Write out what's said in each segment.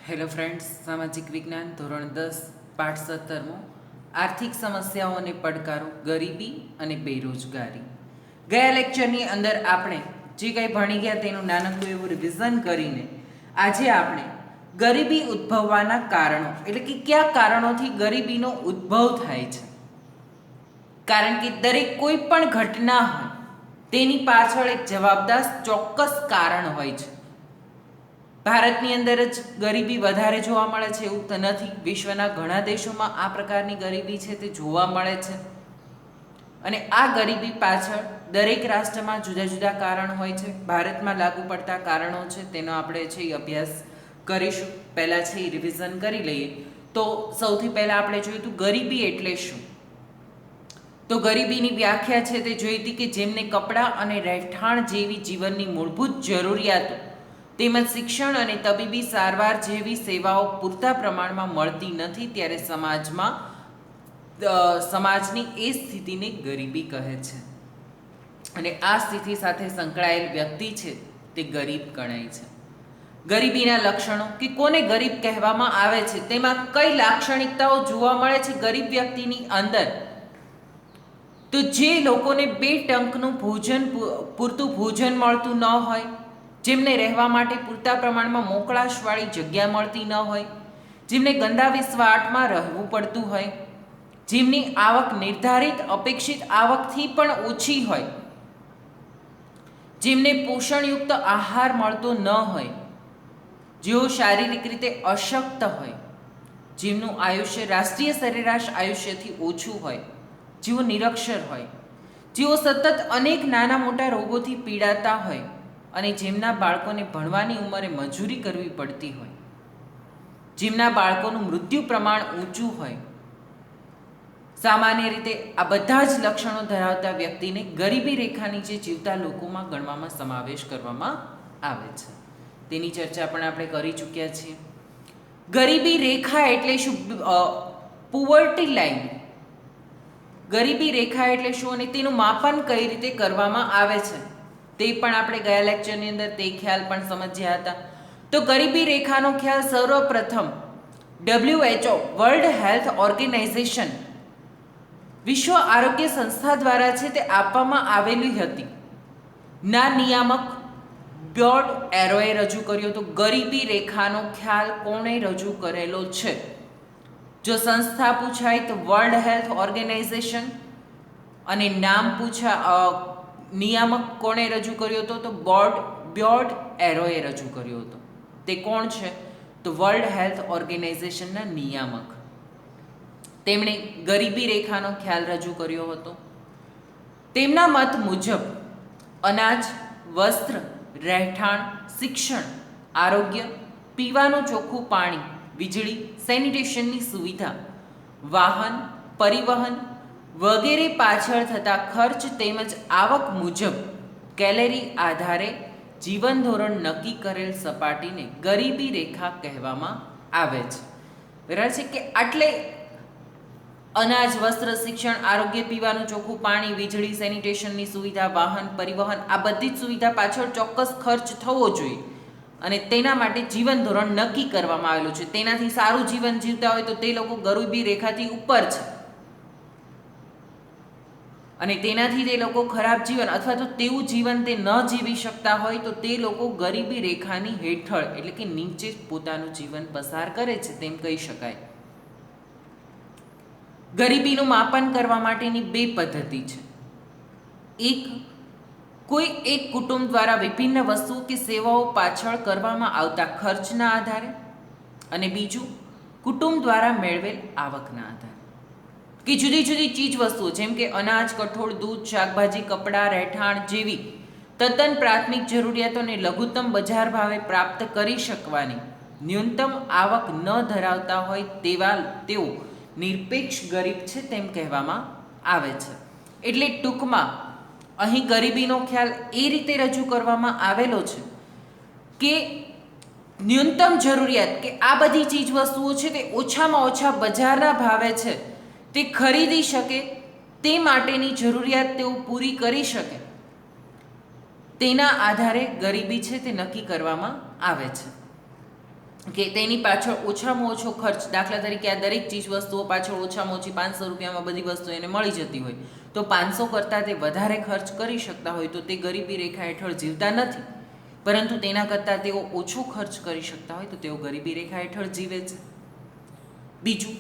Hello friends, સામાજિક વિજ્ઞાન ધોરણ 10 પાઠ 17મો આર્થિક સમસ્યાઓ અને પડકારો, ગરીબી અને બેરોજગારી. ગયા લેક્ચરની અંદર આપણે જે કંઈ ભણી ગયા તેનું નાનકડું એવું રિવિઝન કરીને આજે આપણે ગરીબી ઉદ્ભવવાના કારણો એટલે કે કયા કારણોથી ગરીબીનો ઉદ્ભવ થાય છે, કારણ કે દરેક કોઈ પણ ઘટના હોય તેની પાછળ એક જવાબદાર ચોક્કસ કારણ હોય છે. ભારતની અંદર જ ગરીબી વધારે જોવા મળે છે એવું તો નથી. વિશ્વના ઘણા દેશોમાં આ પ્રકારની ગરીબી છે તે જોવા મળે છે અને આ ગરીબી પાછળ દરેક રાષ્ટ્રમાં જુદા જુદા કારણ હોય છે. ભારતમાં લાગુ પડતા કારણો છે તેનો આપણે છે એ અભ્યાસ કરીશું. પહેલાં છે એ રિવિઝન કરી લઈએ. તો સૌથી પહેલાં આપણે જોયું હતું ગરીબી એટલે શું. તો ગરીબીની વ્યાખ્યા છે તે જોઈ હતી કે જેમને કપડાં અને રહેઠાણ જેવી જીવનની મૂળભૂત જરૂરિયાતો તેમજ શિક્ષણ અને તબીબી સારવાર જેવી સેવાઓ પૂરતા પ્રમાણમાં મળતી નથી, ત્યારે સમાજની એ સ્થિતિને ગરીબી કહે છે અને આ સ્થિતિ સાથે સંકળાયેલ વ્યક્તિ છે તે ગરીબ ગણાય છે. ગરીબીના લક્ષણો કે કોને ગરીબ કહેવામાં આવે છે, તેમાં કઈ લાક્ષણિકતાઓ જોવા મળે છે ગરીબ વ્યક્તિની અંદર. તો જે લોકોને 2 ટંકનું પૂરતું ભોજન મળતું ન હોય, જેમને રહેવા માટે પૂરતા પ્રમાણમાં મોકળાશવાળી જગ્યા મળતી ન હોય, જેમને ગંદા વિસ્વાટમાં રહેવું પડતું હોય, જેમની આવક નિર્ધારિત અપેક્ષિત આવકથી પણ ઓછી હોય, જેમને પોષણયુક્ત આહાર મળતો ન હોય, જેઓ શારીરિક રીતે અશક્ત હોય, જેમનું આયુષ્ય રાષ્ટ્રીય સરેરાશ આયુષ્યથી ઓછું હોય, જેઓ નિરક્ષર હોય, જેઓ સતત અનેક નાના મોટા રોગોથી પીડાતા હોય અને જેમના બાળકોને ભણવાની ઉંમરે મજૂરી કરવી પડતી હોય, જેમના બાળકોનું મૃત્યુ પ્રમાણ ઊંચું હોય, સામાન્ય રીતે આ બધા જ લક્ષણો ધરાવતા વ્યક્તિને ગરીબી રેખા નીચે જીવતા લોકોમાં ગણવામાં સમાવેશ કરવામાં આવે છે. તેની ચર્ચા પણ આપણે કરી ચૂક્યા છીએ. ગરીબી રેખા એટલે શું? પુવર્ટી લાઈન. ગરીબી રેખા એટલે શું અને તેનું માપન કઈ રીતે કરવામાં આવે છે તે પણ આપણે ગયા લેક્ચરની અંદર તે ખ્યાલ પણ સમજ્યા હતા. તો ગરીબી રેખાનો ખ્યાલ સર્વપ્રથમ WHO વર્લ્ડ હેલ્થ ઓર્ગેનાઇઝેશન વિશ્વ આરોગ્ય સંસ્થા દ્વારા છે તે આપવામાં આવેલી હતી. ના નિયામક બ્યોર્ડ એરોએ રજૂ કર્યો. તો ગરીબી રેખાનો ખ્યાલ કોણે રજૂ કરેલો છે? જો સંસ્થા પૂછાય તો વર્લ્ડ હેલ્થ ઓર્ગેનાઇઝેશન, અને નામ નિયામક કોણે રજૂ કર્યો હતો? તો બ્યોર્ડ એરોએ રજૂ કર્યો હતો. તે કોણ છે? તો વર્લ્ડ હેલ્થ ઓર્ગેનાઇઝેશનના નિયામક. તેમણે ગરીબી રેખાનો ખ્યાલ રજૂ કર્યો હતો. તેમના મત મુજબ અનાજ, વસ્ત્ર, રહેઠાણ, શિક્ષણ, આરોગ્ય, પીવાનું ચોખ્ખું પાણી, વીજળી, સેનિટેશનની સુવિધા, વાહન, પરિવહન વગેરે પાછળ થતા ખર્ચ તેમજ આવક મુજબ કેલેરી આધારે જીવન ધોરણ નક્કી કરેલ સપાટીને ગરીબી રેખા કહેવામાં આવે છે. બરાબર છે કે આટલે અનાજ, વસ્ત્ર, શિક્ષણ, આરોગ્ય, પીવાનું ચોખ્ખું પાણી, વીજળી, સેનિટેશનની સુવિધા, વાહન, પરિવહન આ બધી જ સુવિધા પાછળ ચોક્કસ ખર્ચ થવો જોઈએ અને તેના માટે જીવન ધોરણ નક્કી કરવામાં આવેલું છે. તેનાથી સારું જીવન જીવતા હોય તો તે લોકો ગરીબી રેખાથી ઉપર છે અને તેનાથી તે લોકો ખરાબ જીવન અથવા તો તેવું જીવન તે ન જીવી શકતા હોય તો તે લોકો ગરીબી રેખાની હેઠળ એટલે કે નીચે પોતાનું જીવન પસાર કરે છે તેમ કહી શકાય. ગરીબીનું માપન કરવા માટેની 2 પદ્ધતિ છે. એક, કોઈ એક કુટુંબ દ્વારા વિભિન્ન વસ્તુઓ કે સેવાઓ પાછળ કરવામાં આવતા ખર્ચના આધારે, અને બીજું કુટુંબ દ્વારા મેળવેલ આવકના આધારે. કે જુદી જુદી ચીજ વસ્તુઓ જેમ કે અનાજ, કઠોળ, દૂધ, શાકભાજી, કપડાં, રહેઠાણ જેવી તદ્દન પ્રાથમિક જરૂરિયાતોને લઘુત્તમ બજાર ભાવે પ્રાપ્ત કરી શકવાની ન્યૂનતમ આવક ન ધરાવતા હોય તેઓ નિરપેક્ષ ગરીબ છે તેમ કહેવામાં આવે છે. એટલે ટૂંકમાં અહીં ગરીબીનો ખ્યાલ એ રીતે રજૂ કરવામાં આવેલો છે કે ન્યૂનતમ જરૂરિયાત કે આ બધી ચીજ વસ્તુઓ છે તે ઓછામાં ઓછા બજારના ભાવે છે તે ખરીદી શકે, તે માટેની જરૂરિયાત તેઓ પૂરી કરી શકે, તેના આધારે ગરીબી છે તે નક્કી કરવામાં આવે છે. કે તેની પાછળ ઓછામાં ઓછો ખર્ચ, દાખલા તરીકે આ દરેક ચીજ વસ્તુઓ પાછળ ઓછામાં ઓછી 500 રૂપિયામાં બધી વસ્તુ એને મળી જતી હોય, તો 500 કરતાં તે વધારે ખર્ચ કરી શકતા હોય તો તે ગરીબી રેખા હેઠળ જીવતા નથી, પરંતુ તેના કરતાં તેઓ ઓછો ખર્ચ કરી શકતા હોય તો તેઓ ગરીબી રેખા હેઠળ જીવે છે. બીજું,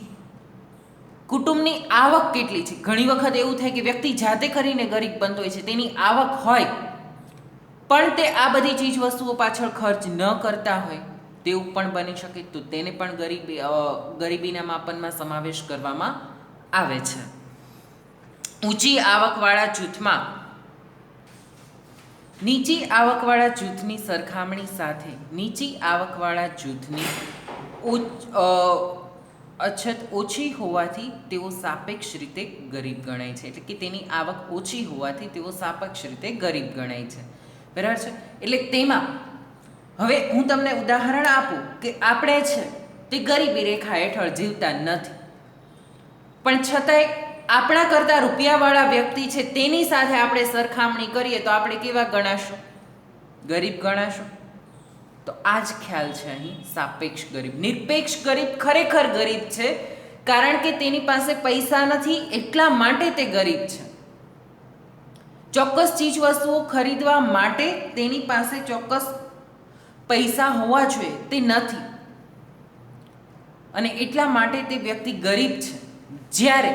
કુટુંબની આવક કેટલી છે. ઘણી વખત એવું થાય કે વ્યક્તિ જાતે કરીને ગરીબ બનતો હોય છે, તેની આવક હોય પણ તે આ બધી ચીજ વસ્તુઓ પાછળ ખર્ચ ન કરતા હોય તેવું પણ બની શકે, તો તેને પણ ગરીબીના માપનમાં સમાવેશ કરવામાં આવે છે. ઊંચી આવકવાળા જૂથમાં નીચી આવકવાળા જૂથની સરખામણી સાથે નીચી આવકવાળા જૂથની અછત ઓછી હોવાથી તેઓ સાપેક્ષ રીતે ગરીબ ગણાય છે. એટલે કે તેની આવક ઓછી હોવાથી તેઓ સાપેક્ષ રીતે ગરીબ ગણાય છે. બરાબર છે. એટલે તેમાં હવે હું તમને ઉદાહરણ આપું કે આપણે છે તે ગરીબી રેખા હેઠળ જીવતા નથી, પણ છતાંય આપણા કરતાં રૂપિયાવાળા વ્યક્તિ છે તેની સાથે આપણે સરખામણી કરીએ તો આપણે કેવા ગણાશું? ગરીબ ગણાશું. તો આ જ ખ્યાલ છે અહીં સાપેક્ષ ગરીબ. નિરપેક્ષ ગરીબ ખરેખર ગરીબ છે, કારણ કે તેની પાસે પૈસા નથી એટલા માટે તે ગરીબ છે. ચોક્કસ ચીજ વસ્તુઓ ખરીદવા માટે તેની પાસે ચોક્કસ પૈસા હોવા જોઈએ, તે નથી, અને એટલા માટે તે વ્યક્તિ ગરીબ છે. જ્યારે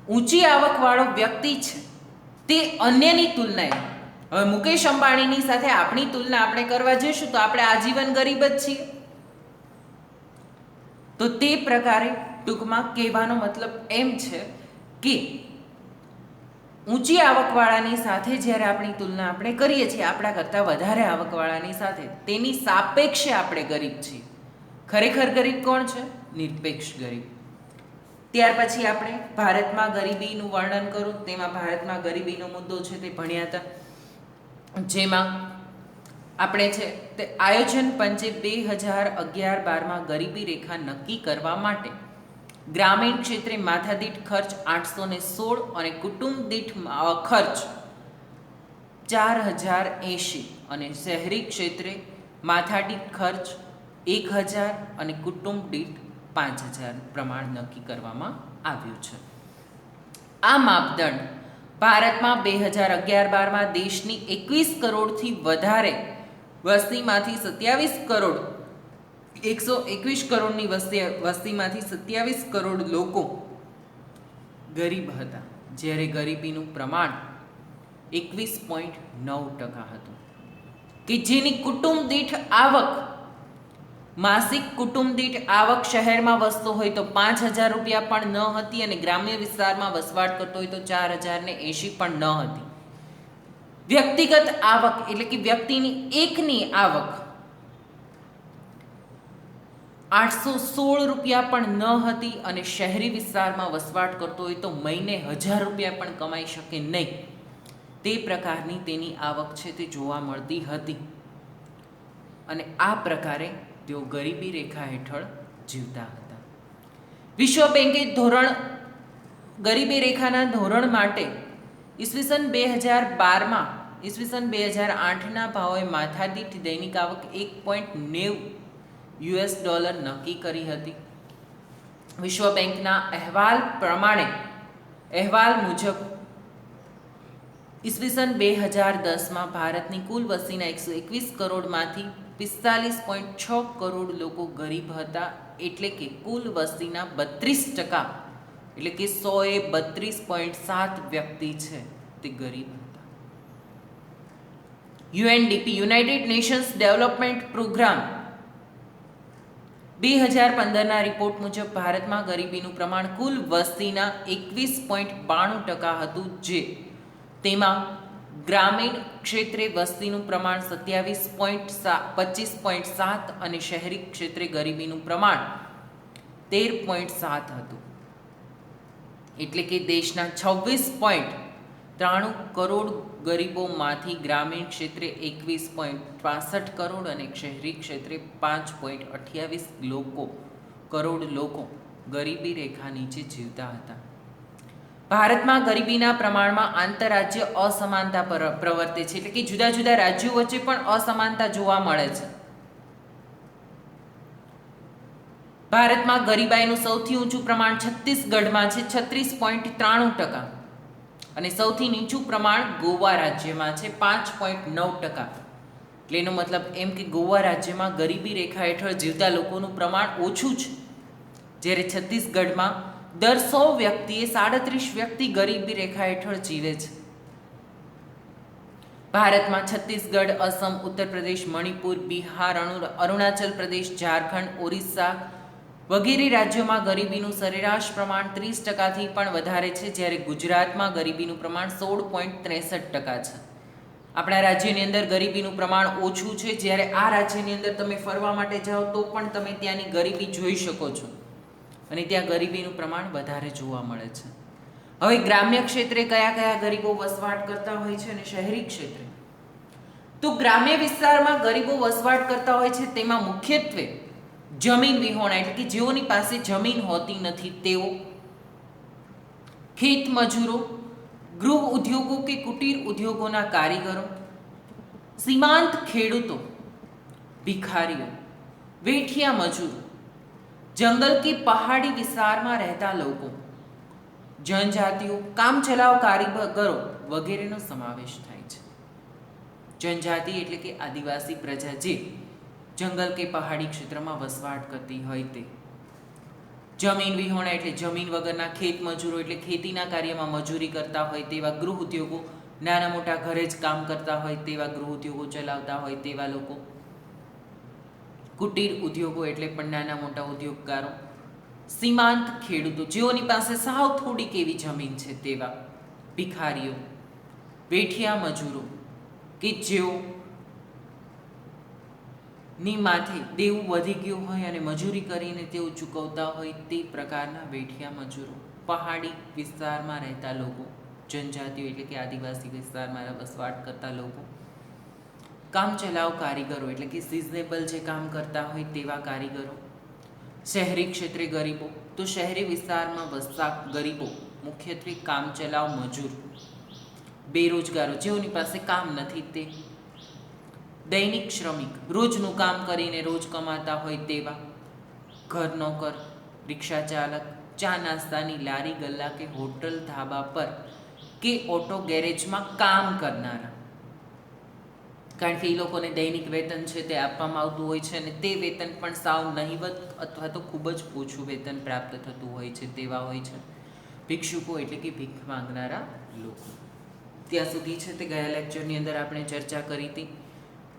ઊંચી આવકવાળો વ્યક્તિ છે તે અન્યની તુલનાએ, હવે મુકેશ અંબાણીની સાથે આપણી તુલના આપણે કરવા જઈશું તો આપણે આજીવન ગરીબ જ છીએ. તો તે પ્રકારે ટૂંકમાં કહેવાનો મતલબ એમ છે કે ઊંચી આવકવાળાની સાથે જ્યારે આપણી તુલના આપણે કરીએ છીએ આપણા કરતાં વધારે આવકવાળાની સાથે, તેની સાપેક્ષે આપણે ગરીબ છીએ. ખરેખર ગરીબ કોણ છે? નિરપેક્ષ ગરીબ. ત્યાર પછી આપણે ભારતમાં ગરીબીનું વર્ણન કરું, તેમાં ભારતમાં ગરીબીનો મુદ્દો છે તે ભણ્યા હતા, જેમાં આપણે છે તે આયોજન પંચે 2011-12માં ગરીબી રેખા નક્કી કરવા માટે ગ્રામીણ ક્ષેત્રે માથાદીઠ ખર્ચ 816 અને કુટુંબ દીઠ ખર્ચ 4080 અને શહેરી ક્ષેત્રે માથાદીઠ ખર્ચ 1000 અને કુટુંબ દીઠ 5000 પ્રમાણ નક્કી કરવામાં આવ્યું છે. આ માપદંડ ભારતમાં 2011-12માં દેશની 21 કરોડથી વધારે વસ્તીમાંથી 27 કરોડ 121 કરોડની વસ્તીમાંથી 27 કરોડ લોકો ગરીબ હતા, જ્યારે ગરીબીનું પ્રમાણ 21.9% હતું, કે જેની કુટુંબ દીઠ આવક, માસિક કુટુંબ દીઠ આવક શહેરમાં વસતો હોય તો 5000 રૂપિયા પણ ન હતી અને ગ્રામ્ય વિસ્તારમાં વસવાટ કરતો હોય તો 4080 પણ ન હતી. વ્યક્તિગત આવક એટલે કે વ્યક્તિની એકની આવક 816 રૂપિયા પણ ન હતી અને શહેરી વિસ્તારમાં વસવાટ કરતો હોય તો મહિને 1000 રૂપિયા પણ કમાઈ શકે નહીં, તે પ્રકારની તેની આવક છે તે જોવા મળતી હતી. અને આ પ્રકારે તેઓ ગરીબી રેખા હેઠળ જીવતા હતા. વિશ્વ બેંકે ગરીબી રેખાના ધોરણ માટે ઈસવીસન 2012માં ઈસવીસન 2008ના ભાવે માથાદીઠ દૈનિક આવક $1.90 નક્કી કરી હતી. વિશ્વ બેંકના અહેવાલ મુજબ ઈસવીસન 2010માં ભારતની કુલ વસ્તીના 121 કરોડમાંથી 45.6 કરોડ લોકો ગરીબ હતા, એટલે કે કુલ વસ્તીના 32%, એટલે કે 100એ 32.7 વ્યક્તિ છે તે ગરીબ હતા. UNDP united nations development programme 2015ના રિપોર્ટ મુજબ ભારતમાં ગરીબીનું પ્રમાણ કુલ વસ્તીના 21.92% હતું, જે તેમાં ગ્રામીણ ક્ષેત્રે વસ્તીનું પ્રમાણ 25.7 અને શહેરી ક્ષેત્રે ગરીબીનું પ્રમાણ 13.7 હતું. એટલે કે દેશના 26.93 કરોડ ગરીબોમાંથી ગ્રામીણ ક્ષેત્રે 21.65 કરોડ અને શહેરી ક્ષેત્રે 5.28 કરોડ લોકો ગરીબી રેખા નીચે જીવતા હતા. ભારતમાં ગરીબીના પ્રમાણમાં આંતરરાજ્ય અસમાનતા પ્રવર્તે છે, એટલે કે જુદા જુદા રાજ્યો વચ્ચે પણ અસમાનતા જોવા મળે છે. ભારતમાં ગરીબાઈનું સૌથી ઊંચું પ્રમાણ છત્તીસગઢમાં છે 36.93%, અને સૌથી નીચું પ્રમાણ ગોવા રાજ્યમાં છે 5.9%. એટલે એનો મતલબ એમ કે ગોવા રાજ્યમાં ગરીબી રેખા હેઠળ જીવતા લોકોનું પ્રમાણ ઓછું છે, જ્યારે છત્તીસગઢમાં દર 100 વ્યક્તિએ 37 વ્યક્તિ ગરીબી રેખા હેઠળ જીવે છે. ભારતમાં છત્તીસગઢ, અસમ, ઉત્તર પ્રદેશ, મણિપુર, બિહાર, અરુણાચલ પ્રદેશ, ઝારખંડ, ઓરિસ્સા વગેરે રાજ્યોમાં ગરીબીનું સરેરાશ પ્રમાણ 30%થી પણ વધારે છે, જ્યારે ગુજરાતમાં ગરીબીનું પ્રમાણ 16.63% છે. આપણા રાજ્યની અંદર ગરીબીનું પ્રમાણ ઓછું છે, જ્યારે આ રાજ્યની અંદર તમે ફરવા માટે જાઓ તો પણ તમે ત્યાંની ગરીબી જોઈ શકો છો, અને ત્યાં ગરીબીનું પ્રમાણ વધારે જોવા મળે છે. હવે ગ્રામ્ય ક્ષેત્રે કયા કયા ગરીબો વસવાટ કરતા હોય છે અને શહેરી ક્ષેત્રે? તો ગ્રામ્ય વિસ્તારમાં ગરીબો વસવાટ કરતા હોય છે તેમાં મુખ્યત્વે જમીન વિહોણા, એટલે કે જેઓની પાસે જમીન હોતી નથી તેઓ, ખેત મજૂરો, ગૃહ ઉદ્યોગો કે કુટીર ઉદ્યોગોના કારીગરો, સીમાંત ખેડૂતો, ભિખારીઓ, વેઠિયા મજૂરો, જંગલ કે પહાડી વિસ્તારમાં રહેતા લોકો, જનજાતિઓ, કામચલાઉ કારીગરો વગેરેનો સમાવેશ થાય છે. જનજાતિ એટલે કે આદિવાસી પ્રજા જે જંગલ કે પહાડી ક્ષેત્રમાં વસવાટ કરતી હોય તે. જમીન વિહોણા એટલે જમીન વગરના ખેત મજૂરો, એટલે ખેતીના કાર્યમાં મજૂરી કરતા હોય તેવા. ગૃહ ઉદ્યોગો, નાના મોટા ઘરે જ કામ કરતા હોય તેવા, ગૃહ ઉદ્યોગો ચલાવતા હોય તેવા લોકો. કુટીર ઉદ્યોગો એટલે પણ નાના મોટા ઉદ્યોગકારો. સીમાંત ખેડૂતો, જેઓની પાસે સાવ થોડીક એવી જમીન છે તેવા. ભિખારીઓ, વેઠિયા મજૂરો કે જેઓ ની માથે દેવું વધી ગયું હોય અને મજૂરી કરીને તેઓ ચૂકવતા હોય તે પ્રકારના વેઠિયા મજૂરો. પહાડી વિસ્તારમાં રહેતા લોકો, જનજાતિઓ એટલે કે આદિવાસી વિસ્તારમાં વસવાટ કરતા લોકો. કામચલાઉ કારીગરો એટલે કે સિઝનેબલ જે કામ કરતા હોય તેવા કારીગરો. શહેરી ક્ષેત્રે ગરીબો, તો શહેરી વિસ્તારમાં વસતા ગરીબો મુખ્યત્વે કામચલાઉ મજૂર, બેરોજગારો જેઓની પાસે કામ નથી તે. દૈનિક શ્રમિક, રોજનું કામ કરીને રોજ કમાતા હોય તેવા. ઘર નોકર, રિક્ષા ચાલક, ચા નાસ્તાની લારી ગલ્લા કે હોટલ ધાબા પર કે ઓટો ગેરેજમાં કામ કરનારા, કારણ કે એ લોકોને દૈનિક વેતન છે તે આપવામાં આવતું હોય છે, અને તે વેતન પણ સાવ નહિવત અથવા તો ખૂબ જ ઓછું વેતન પ્રાપ્ત થતું હોય છે તેવા હોય છે. ભિક્ષુકો એટલે કે ભીખ માંગનારા લોકો. ત્યાં સુધી છે તે ગયા લેક્ચરની અંદર આપણે ચર્ચા કરી હતી.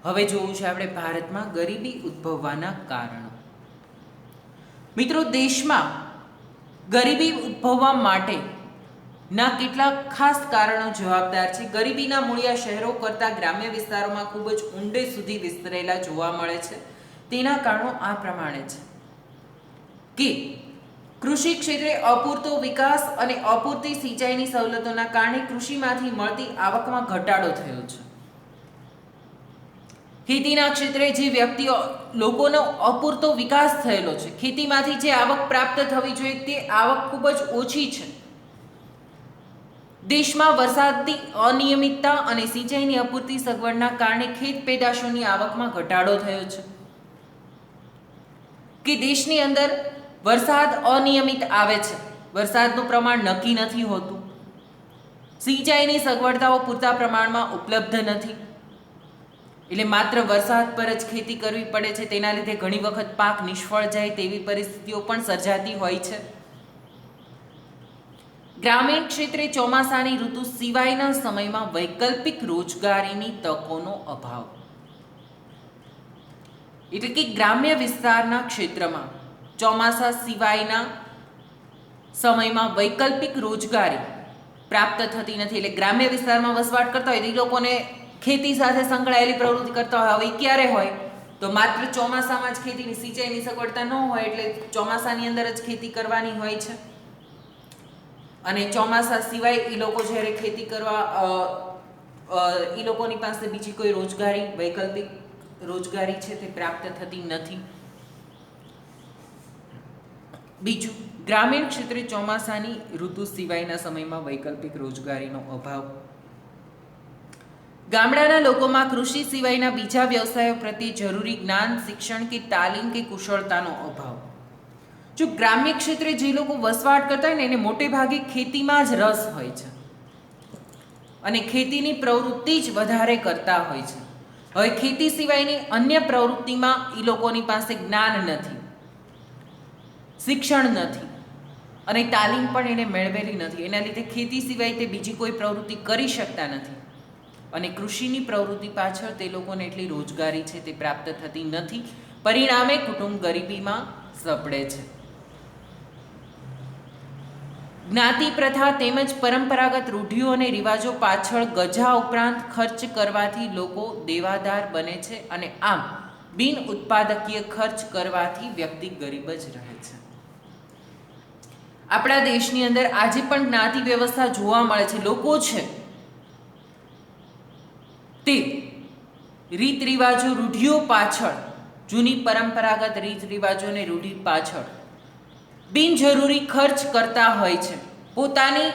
હવે જોવું છે આપણે ભારતમાં ગરીબી ઉદ્ભવવાના કારણો. મિત્રો, દેશમાં ગરીબી ઉદ્ભવવા માટે ના કેટલાક ખાસ કારણો જવાબદાર છે. ગરીબીના મૂળિયા શહેરો કરતાં ગ્રામ્ય વિસ્તારોમાં ખૂબ જ ઊંડે સુધી વિસ્તરેલા જોવા મળે છે. તેના કારણો આ પ્રમાણે છે કે કૃષિ ક્ષેત્રે અપૂરતો વિકાસ અને અપૂરતી સિંચાઈની સવલતોના કારણે કૃષિમાંથી મળતી આવકમાં ઘટાડો થયો છે. ખેતીના ક્ષેત્રે જે વ્યક્તિઓ લોકોનો અપૂરતો વિકાસ થયેલો છે, ખેતીમાંથી જે આવક પ્રાપ્ત થવી જોઈએ તે આવક ખૂબ જ ઓછી છે. દેશમાં વરસાદની અનિયમિતતા અને સિંચાઈની અપૂરતી સગવડના કારણે ખેત પેદાશોની આવકમાં ઘટાડો થયો છે. કે દેશની અંદર વરસાદ અનિયમિત આવે છે, વરસાદનું પ્રમાણ નક્કી નથી હોતું, સિંચાઈની સગવડતાઓ પૂરતા પ્રમાણમાં ઉપલબ્ધ નથી, એટલે માત્ર વરસાદ પર જ ખેતી કરવી પડે છે. તેના લીધે ઘણી વખત પાક નિષ્ફળ જાય તેવી પરિસ્થિતિઓ પણ સર્જાતી હોય છે. ગ્રામીણ ક્ષેત્રે ચોમાસાની ઋતુ સિવાયના સમયમાં વૈકલ્પિક રોજગારીની તકોનો અભાવ, એટલે કે ગ્રામ્ય વિસ્તારના ક્ષેત્રમાં ચોમાસા સિવાયના સમયમાં વૈકલ્પિક રોજગારી પ્રાપ્ત થતી નથી. એટલે ગ્રામ્ય વિસ્તારમાં વસવાટ કરતા હોય એ લોકોને ખેતી સાથે સંકળાયેલી પ્રવૃત્તિ કરતા હોય. હવે ક્યારે હોય તો માત્ર ચોમાસામાં જ ખેતીની સિંચાઈની સગવડતા ન હોય એટલે ચોમાસાની અંદર જ ખેતી કરવાની હોય છે, અને ચોમાસા સિવાય એ લોકો જ્યારે ખેતી કરવા એ લોકોની પાસે બીજી કોઈ રોજગારી, વૈકલ્પિક રોજગારી છે તે પ્રાપ્ત થતી નથી. બીજું, ગ્રામીણ ક્ષેત્રે ચોમાસાની ઋતુ સિવાયના સમયમાં વૈકલ્પિક રોજગારીનો અભાવ. ગામડાના લોકોમાં કૃષિ સિવાયના બીજા વ્યવસાયો પ્રત્યે જરૂરી જ્ઞાન, શિક્ષણ કે તાલીમ કે કુશળતાનો અભાવ. જો ગ્રામ્ય ક્ષેત્રે જે લોકો વસવાટ કરતા હોય ને એને મોટે ભાગે ખેતીમાં જ રસ હોય છે અને ખેતીની પ્રવૃત્તિ જ વધારે કરતા હોય છે. હવે ખેતી સિવાયની અન્ય પ્રવૃત્તિમાં એ લોકોની પાસે જ્ઞાન નથી, શિક્ષણ નથી અને તાલીમ પણ એને મેળવેલી નથી. એના લીધે ખેતી સિવાય તે બીજી કોઈ પ્રવૃત્તિ કરી શકતા નથી અને કૃષિની પ્રવૃત્તિ પાછળ તે લોકોને એટલી રોજગારી છે તે પ્રાપ્ત થતી નથી. પરિણામે કુટુંબ ગરીબીમાં સપડે છે. જ્ઞાતિ પ્રથા તેમજ પરંપરાગત રૂઢિઓ અને રિવાજો પાછળ ગજા ઉપરાંત ખર્ચ કરવાથી લોકો દેવાદાર બને છે અને આમ બિન ઉત્પાદકીય ખર્ચ કરવાથી વ્યક્તિ ગરીબ જ રહે છે. આપણા દેશની અંદર આજે પણ જ્ઞાતિ વ્યવસ્થા જોવા મળે છે. લોકો છે તે રીત રિવાજો રૂઢિઓ પાછળ, જૂની પરંપરાગત રીત રિવાજો અને રૂઢિ પાછળ બિનજરૂરી ખર્ચ કરતા હોય છે. પોતાની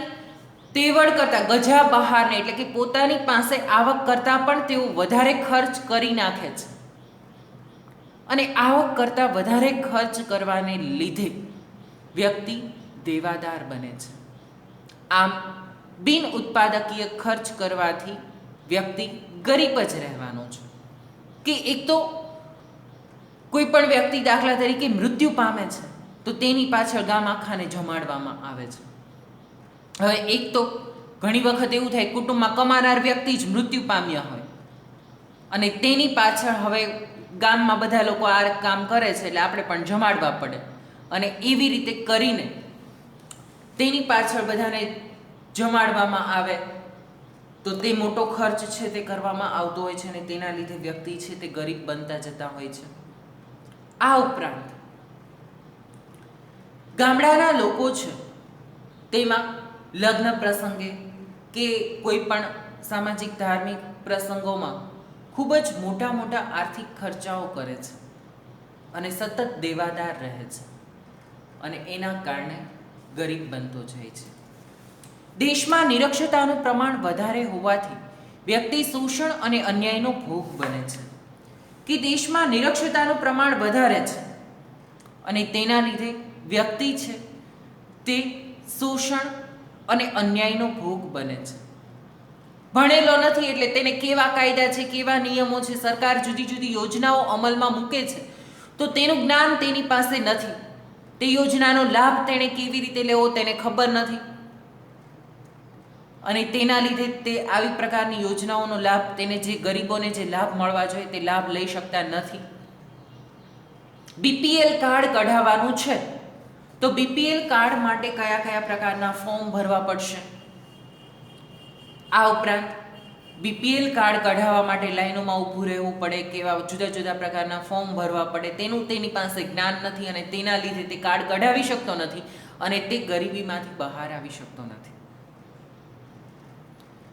તેવડ કરતાં ગજા બહારને એટલે કે પોતાની પાસે આવક કરતાં પણ તેઓ વધારે ખર્ચ કરી નાખે છે અને આવક કરતાં વધારે ખર્ચ કરવાને લીધે વ્યક્તિ દેવાદાર બને છે. આમ બિન ઉત્પાદકીય ખર્ચ કરવાથી વ્યક્તિ ગરીબ જ રહેવાનો છે. કે એક તો કોઈ પણ વ્યક્તિ દાખલા તરીકે મૃત્યુ પામે છે તો તેની પાછળ ગામ આખાને જમાડવામાં આવે છે. હવે એક તો ઘણી વખત એવું થાય કુટુંબમાં કમાનાર વ્યક્તિ જ મૃત્યુ પામ્યા હોય અને તેની પાછળ હવે ગામમાં બધા લોકો આ કામ કરે છે એટલે આપણે પણ જમાડવા પડે અને એવી રીતે કરીને તેની પાછળ બધાને જમાડવામાં આવે તો તે મોટો ખર્ચ છે તે કરવામાં આવતો હોય છે અને તેના લીધે વ્યક્તિ છે તે ગરીબ બનતા જતા હોય છે. આ ઉપરાંત ગામડાના લોકો છે તેમાં લગ્ન પ્રસંગે કે કોઈ પણ સામાજિક ધાર્મિક પ્રસંગોમાં ખૂબ જ મોટા મોટા આર્થિક ખર્ચાઓ કરે છે અને સતત દેવાદાર રહે છે અને એના કારણે ગરીબ બનતો જાય છે. દેશમાં નિરક્ષરતાનું પ્રમાણ વધારે હોવાથી વ્યક્તિ શોષણ અને અન્યાયનો ભોગ બને છે. કે દેશમાં નિરક્ષરતાનું પ્રમાણ વધારે છે અને તેના લીધે વ્યક્તિ છે તે શોષણ અને અન્યાયનો ભોગ બને છે. ભણેલો નથી એટલે તેને કેવા કાયદા છે, કેવા નિયમો છે, સરકાર જુદી જુદી યોજનાઓ અમલમાં મૂકે છે તો તેનું જ્ઞાન તેની પાસે નથી. તે યોજનાનો લાભ તેણે કેવી રીતે લેવો તેને ખબર નથી અને તેના લીધે તે આવી પ્રકારની યોજનાઓનો લાભ તેને જે ગરીબોને જે લાભ મળવા જોઈએ તે લાભ લઈ શકતા નથી. બીપીએલ કાર્ડ કઢાવવાનું છે તો બીપીએલ કાર્ડ માટે કયા કયા પ્રકારના ફોર્મ ભરવા પડશે. આ ઉપરાંત બીપીએલ કાર્ડ કઢાવવા માટે લાઈનોમાં ઊભું રહેવું પડે, કેવા જુદા જુદા પ્રકારના ફોર્મ ભરવા પડે તેનું તેની પાસે જ્ઞાન નથી અને તેના લીધે તે કાર્ડ કઢાવી શકતો નથી અને તે ગરીબીમાંથી બહાર આવી શકતો નથી.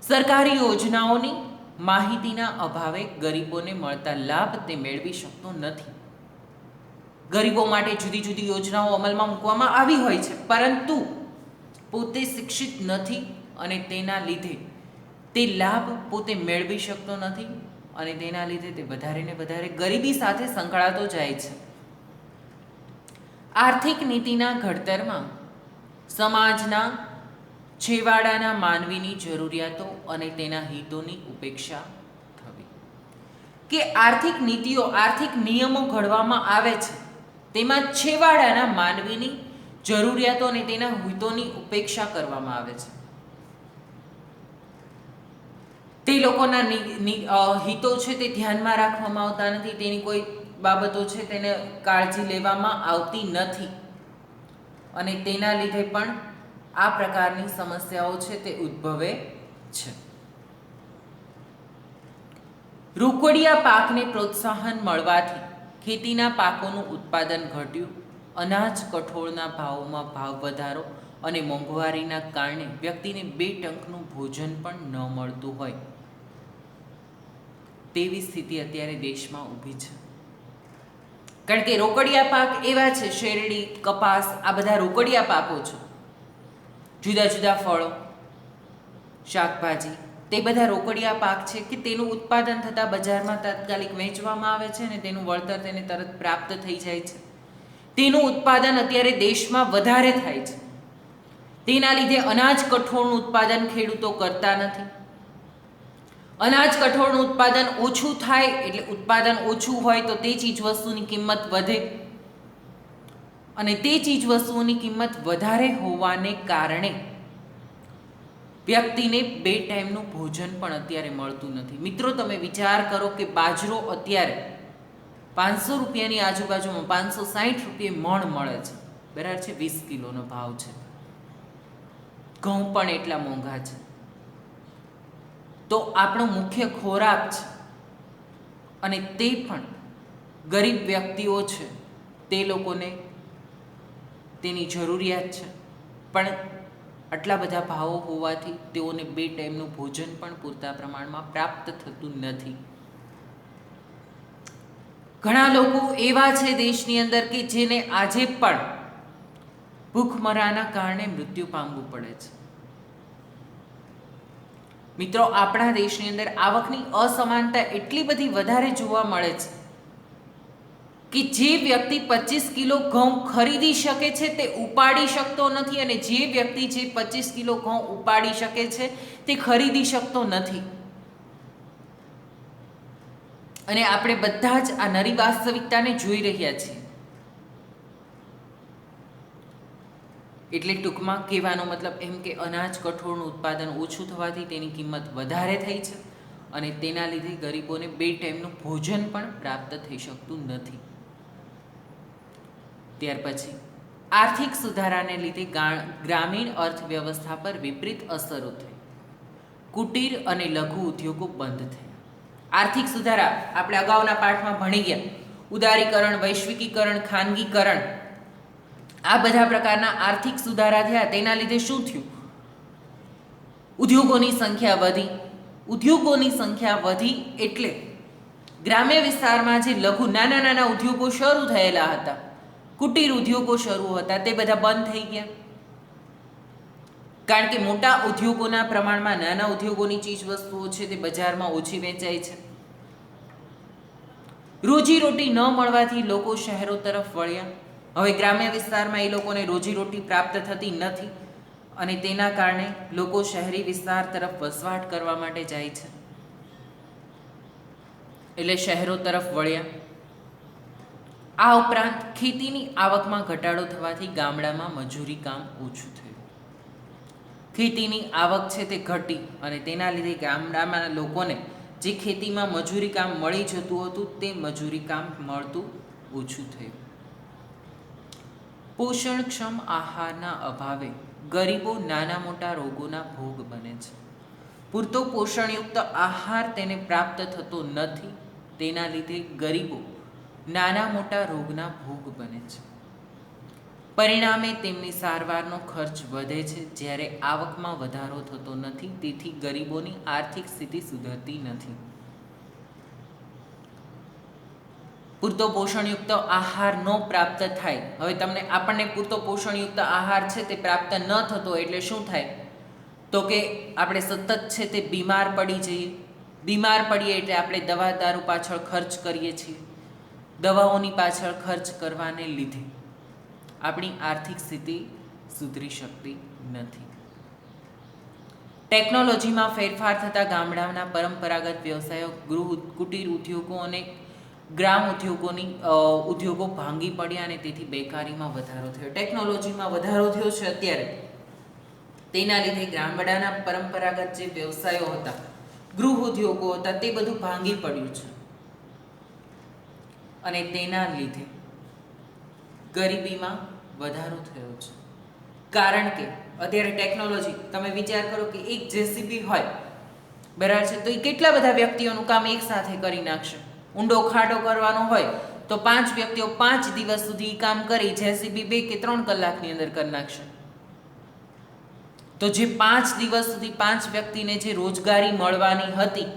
સરકારી યોજનાઓની માહિતીના અભાવે ગરીબોને મળતા લાભ તે મેળવી શકતો નથી. ગરીબો માટે જુદી જુદી યોજનાઓ અમલમાં મૂકવામાં આવી હોય છે પરંતુ પોતે શિક્ષિત નથી અને તેના લીધે તે લાભ પોતે મેળવી શકતો નથી અને તેના લીધે તે વધારે ને વધારે ગરીબી સાથે સંકળાતો જાય છે. આર્થિક નીતિના ઘડતરમાં સમાજના છેવાડાના માનવીની જરૂરિયાતો અને તેના હિતોની ઉપેક્ષા થવી. કે આર્થિક નીતિઓ, આર્થિક નિયમો ઘડવામાં આવે છે તેમાં છેવાડાના માનવીની જરૂરિયાતો અને તેના હિતોની ઉપેક્ષા કરવામાં આવે છે. તે લોકોના હિતો છે તે ધ્યાનમાં રાખવામાં આવતા નથી, તેની કોઈ બાબતો છે તેને કાળજી લેવામાં આવતી નથી અને તેના લીધે પણ આ પ્રકારની સમસ્યાઓ છે તે ઉદ્ભવે છે. રોકડિયા પાકને પ્રોત્સાહન મળવાથી ખેતીના પાકોનું ઉત્પાદન ઘટ્યું, અનાજ કઠોળના ભાવોમાં ભાવ વધારો અને મોંઘવારીના કારણે વ્યક્તિને 2 ટંકનું ભોજન પણ ન મળતું હોય તેવી સ્થિતિ અત્યારે દેશમાં ઊભી છે. કારણ કે રોકડિયા પાક એવા છે, શેરડી, કપાસ, આ બધા રોકડિયા પાકો છે. જુદા જુદા ફળો, શાકભાજી તે બધા રોકડિયા પાક છે કે તેનું ઉત્પાદન થતાં બજારમાં તાત્કાલિક વેચવામાં આવે છે અને તેનું વળતર તેને તરત પ્રાપ્ત થઈ જાય છે. તેનું ઉત્પાદન અત્યારે દેશમાં વધારે થાય છે. તેના લીધે અનાજ કઠોળનું ઉત્પાદન ખેડૂતો કરતા નથી. અનાજ કઠોળનું ઉત્પાદન ઓછું થાય એટલે ઉત્પાદન ઓછું હોય તો તે ચીજ વસ્તુની કિંમત વધે, અને તે ચીજ વસ્તુઓની કિંમત વધારે હોવાને કારણે વ્યક્તિને 2 ટાઈમનું ભોજન પણ અત્યારે મળતું નથી. મિત્રો, તમે વિચાર કરો કે બાજરો અત્યારે 500 રૂપિયાની આજુબાજુમાં 560 રૂપિયે મણ મળે છે, બરાબર છે, 20 કિલોનો ભાવ છે. ઘઉં પણ એટલા મોંઘા છે. તો આપણો મુખ્ય ખોરાક છે, અને તે પણ ગરીબ વ્યક્તિઓ છે, તે લોકોને તેની જરૂરિયાત છે, પણ આટલા બધા ભાવો હોવાથી તેઓને 2 ટાઈમનું ભોજન પણ પૂરતા પ્રમાણમાં પ્રાપ્ત થતું નથી. ઘણા લોકો એવા છે દેશની અંદર કે જેને આજે પણ ભૂખમરાના કારણે મૃત્યુ પામવું પડે છે. મિત્રો, આપણા દેશની અંદર આવકની અસમાનતા એટલી બધી વધારે જોવા મળે છે કે જે વ્યક્તિ 25 કિલો ઘઉં ખરીદી શકે છે તે ઉપાડી શકતો નથી, અને જે વ્યક્તિ જે 25 કિલો ઘઉં ઉપાડી શકે છે તે ખરીદી શકતો નથી. અને આપણે બધા જ આ નરી વાસ્તવિકતાને જોઈ રહ્યા છીએ. એટલે ટૂંકમાં કહેવાનો મતલબ એમ કે અનાજ કઠોળનું ઉત્પાદન ઓછું થવાથી તેની કિંમત વધારે થઈ છે, અને તેના લીધે ગરીબોને 2 ટાઈમનું ભોજન પણ પ્રાપ્ત થઈ શકતું નથી. ત્યાર પછી આર્થિક સુધારાને લીધે ગ્રામીણ અર્થવ્યવસ્થા પર વિપરીત અસરો થઈ. કુટીર અને લઘુ ઉદ્યોગો બંધ થયા. આર્થિક સુધારા આપણે અગાઉના પાઠમાં ભણી ગયા. ઉદારીકરણ, વૈશ્વિકીકરણ, ખાનગીકરણ, આ બધા પ્રકારના આર્થિક સુધારા થયા. તેના લીધે શું થયું? ઉદ્યોગોની સંખ્યા વધી. ઉદ્યોગોની સંખ્યા વધી એટલે ગ્રામ્ય વિસ્તારમાં જે લઘુ નાના નાના ઉદ્યોગો શરૂ થયેલા હતા, કુટીર ઉદ્યોગો શરૂ હતા, તે બધા બંધ થઈ ગયા. કારણ કે મોટા ઉદ્યોગોના પ્રમાણમાં નાના ઉદ્યોગોની ચીજ વસ્તુઓ છે તે બજારમાં ઓછી વેચાય છે. રોજીરોટી ન મળવાથી લોકો શહેરો તરફ વળ્યા. હવે ગ્રામ્ય વિસ્તારમાં એ લોકોને રોજીરોટી પ્રાપ્ત થતી નથી, અને તેના કારણે લોકો શહેરી વિસ્તાર તરફ વસવાટ કરવા માટે જાય છે, એટલે શહેરો તરફ વળ્યા. આ ઉપરાંત ખેતીની આવકમાં ઘટાડો થવાથી ગામડામાં મજૂરી કામ ઓછું થયું. ખેતીની આવક છે તે ઘટી, અને તેના લીધે ગામડામાં લોકોને જે ખેતીમાં મજૂરી કામ મળી જતું હતું તે મજૂરી કામ મળતું ઓછું થયું. પોષણક્ષમ આહારના અભાવે ગરીબો નાના મોટા રોગોના ભોગ બને છે. પૂરતો પોષણયુક્ત આહાર તેને પ્રાપ્ત થતો નથી, તેના લીધે ગરીબો નાના મોટા રોગના ભોગ બને છે. પરિણામે તેમની સારવારનો ખર્ચ વધે છે, જ્યારે આવકમાં વધારો થતો નથી, તેથી ગરીબોની આર્થિક સ્થિતિ સુધરતી નથી. પૂરતો પોષણયુક્ત આહાર ન પ્રાપ્ત થાય. હવે આપણને પૂરતો પોષણયુક્ત આહાર છે તે પ્રાપ્ત ન થતો એટલે શું થાય? તો કે આપણે સતત છે તે બીમાર પડી જઈએ. બીમાર પડીએ એટલે આપણે દવા દારૂ પાછળ ખર્ચ કરીએ છીએ. દવાઓની પાછળ ખર્ચ કરવાને લીધે આપણી આર્થિક સ્થિતિ સુધરી શકતી નથી. ટેકનોલોજીમાં ફેરફાર થતા ગામડાના પરંપરાગત વ્યવસાયો, ગૃહ કુટીર ઉદ્યોગો અને ગ્રામ ઉદ્યોગો ભાંગી પડ્યા, અને તેથી બેકારીમાં વધારો થયો. ટેકનોલોજીમાં વધારો થયો છે અત્યારે, તેના લીધે ગામડાના પરંપરાગત જે વ્યવસાયો હતા, ગૃહ ઉદ્યોગો હતા, તે બધું ભાંગી પડ્યું છે, અને તેના લીધે ગરીબીમાં વધારો થયો છે. કારણ કે અત્યારે ટેકનોલોજી, તમે વિચાર કરો કે એક જેસીબી હોય, બરાબર છે, તો એ કેટલા બધા વ્યક્તિઓનું કામ એક સાથે કરી નાખશે. ઊંડો ખાડો કરવાનો હોય તો 5 વ્યક્તિઓ 5 દિવસ સુધી કામ કરી જેસીબી 2 કે 3 કલાકની અંદર કરી નાખશે. તો જે 5 દિવસ સુધી 5 વ્યક્તિને જે રોજગારી મળવાની હતી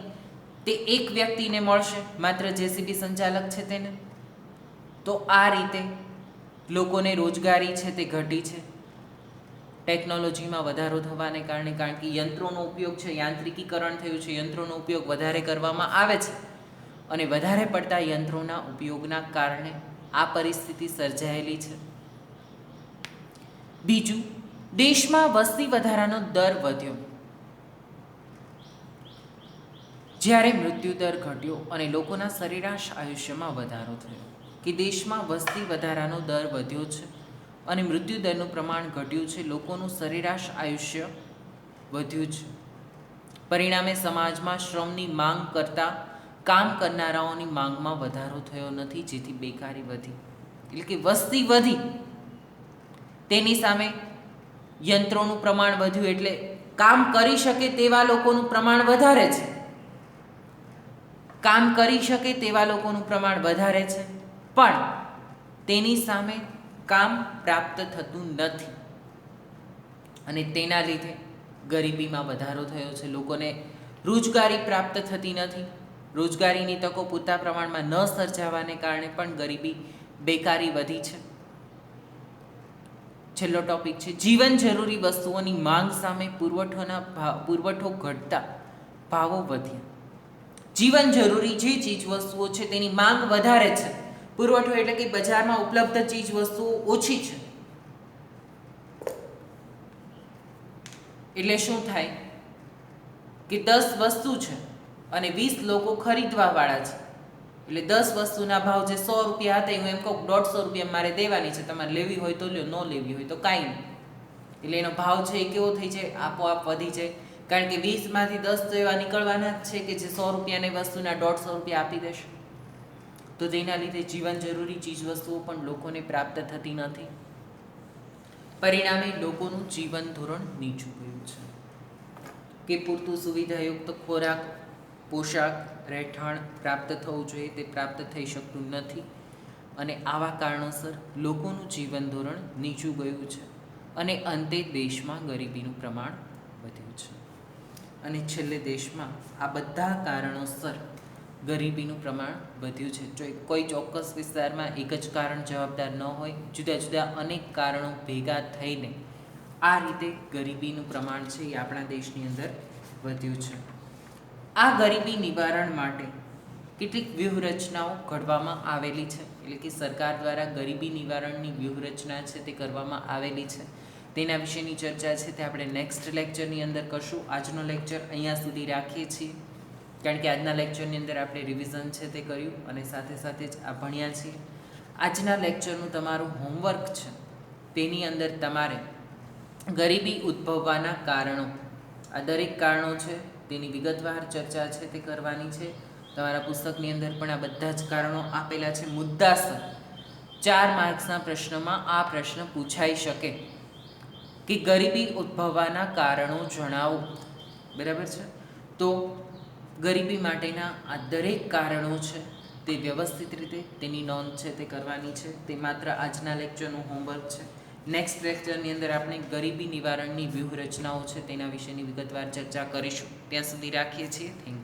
તે એક વ્યક્તિને મળશે, માત્ર જેસીબી સંચાલક છે તેને. તો આ રીતે લોકોને રોજગારી છે તે ઘટી છે ટેકનોલોજીમાં વધારો થવાને કારણે. કારણ કે યંત્રોનો ઉપયોગ છે, યાંત્રિકીકરણ થયું છે, યંત્રોનો ઉપયોગ વધારે કરવામાં આવે છે, અને વધારે પડતા યંત્રોના ઉપયોગના કારણે આ પરિસ્થિતિ સર્જાયેલી છે. બીજું, દેશમાં વસ્તી વધારાનો દર વધ્યો જ્યારે મૃત્યુદર ઘટ્યો અને લોકોના સરેરાશ આયુષ્યમાં વધારો થયો. કે દેશમાં વસ્તી વધારાનો દર વધ્યો છે અને મૃત્યુદરનું પ્રમાણ ઘટ્યું છે, લોકોનું સરેરાશ આયુષ્ય વધ્યું છે. પરિણામે સમાજમાં શ્રમની માંગ કરતાં કામ કરનારાઓની માંગમાં વધારો થયો નથી, જેથી બેકારી વધી. એટલે કે વસ્તી વધી, તેની સામે યંત્રોનું પ્રમાણ વધ્યું, એટલે કામ કરી શકે તેવા લોકોનું પ્રમાણ વધારે છે. કામ કરી શકે તેવા લોકોનું પ્રમાણ વધારે છે, પણ તેની સામે કામ પ્રાપ્ત થતું નથી અને તેના લીધે ગરીબીમાં વધારો થયો છે. લોકોને રોજગારી પ્રાપ્ત થતી નથી. રોજગારીની તકો પૂરતા પ્રમાણમાં ન સર્જાવાને કારણે પણ ગરીબી, બેકારી વધી છે. છેલ્લો ટોપિક છે જીવન જરૂરી વસ્તુઓની માંગ સામે પુરવઠો ઘટતા ભાવો વધ્યા. જીવન જરૂરી જે ચીજ વસ્તુઓ છે તેની માંગ વધારે છે, પુરવઠો એટલે કે બજારમાં ઉપલબ્ધ ચીજ વસ્તુઓ ઓછી છે. એટલે શું થાય કે 10 વસ્તુ છે અને 20 લોકો ખરીદવા વાળા છે, એટલે 10 વસ્તુના ભાવ જે 100 રૂપિયા હતા, હું એમ કહું 150 રૂપિયા મારે દેવાની છે, તમારે લેવી હોય તો લ્યો, ન લેવી હોય તો કાંઈ નહીં. એટલે એનો ભાવ છે એ કેવો થઈ જાય, આપોઆપ વધી જાય. કારણ કે 20માંથી 10 તો એવા નીકળવાના જ છે કે જે 100 રૂપિયાની વસ્તુના 150 રૂપિયા આપી દેશે. તો તેના લીધે જીવન જરૂરી ચીજ વસ્તુઓ પણ લોકોને પ્રાપ્ત થતી નથી. પરિણામે લોકોનું જીવન ધોરણ નીચું ગયું છે. કે પૂરતું સુવિધાયુક્ત ખોરાક, પોશાક, રહેઠાણ પ્રાપ્ત થવું જોઈએ તે પ્રાપ્ત થઈ શકતું નથી અને આવા કારણોસર લોકોનું જીવન ધોરણ નીચું ગયું છે અને અંતે દેશમાં ગરીબીનું પ્રમાણ વધ્યું છે. અને છેલ્લે દેશમાં આ બધા કારણોસર ગરીબીનું પ્રમાણ વધ્યું છે. જો કોઈ ચોક્કસ વિસ્તારમાં એક જ કારણ જવાબદાર ન હોય, જુદા જુદા અનેક કારણો ભેગા થઈને આ રીતે ગરીબીનું પ્રમાણ છે એ આપણા દેશની અંદર વધ્યું છે. આ ગરીબી નિવારણ માટે કેટલીક વ્યૂહરચનાઓ ઘડવામાં આવેલી છે. એટલે કે સરકાર દ્વારા ગરીબી નિવારણની વ્યૂહરચના છે તે કરવામાં આવેલી છે. તેના વિશેની ચર્ચા છે તે આપણે નેક્સ્ટ લેક્ચરની અંદર કરશું. આજનો લેક્ચર અહીંયા સુધી રાખીએ છીએ, કારણ કે આજના લેક્ચરની અંદર આપણે રિવિઝન છે તે કર્યું અને સાથે સાથે જ આ ભણ્યા છીએ. આજના લેક્ચરનું તમારું હોમવર્ક છે તેની અંદર તમારે ગરીબી ઉદ્ભવવાના કારણો, આ દરેક કારણો છે તેની વિગતવાર ચર્ચા છે તે કરવાની છે. તમારા પુસ્તકની અંદર પણ આ બધા જ કારણો આપેલા છે. મુદ્દાસર 4 માર્ક્સના પ્રશ્નમાં આ પ્રશ્ન પૂછાઈ શકે કે ગરીબી ઉદ્ભવવાના કારણો જણાવો. બરાબર છે? તો ગરીબી માટેના આ દરેક કારણો છે તે વ્યવસ્થિત રીતે તેની નોંધ છે તે કરવાની છે. તે માત્ર આજના લેક્ચરનું હોમવર્ક છે. નેક્સ્ટ લેક્ચરની અંદર આપણે ગરીબી નિવારણની વ્યૂહરચનાઓ છે તેના વિશેની વિગતવાર ચર્ચા કરીશું. ત્યાં સુધી રાખીએ છીએ. Thank you.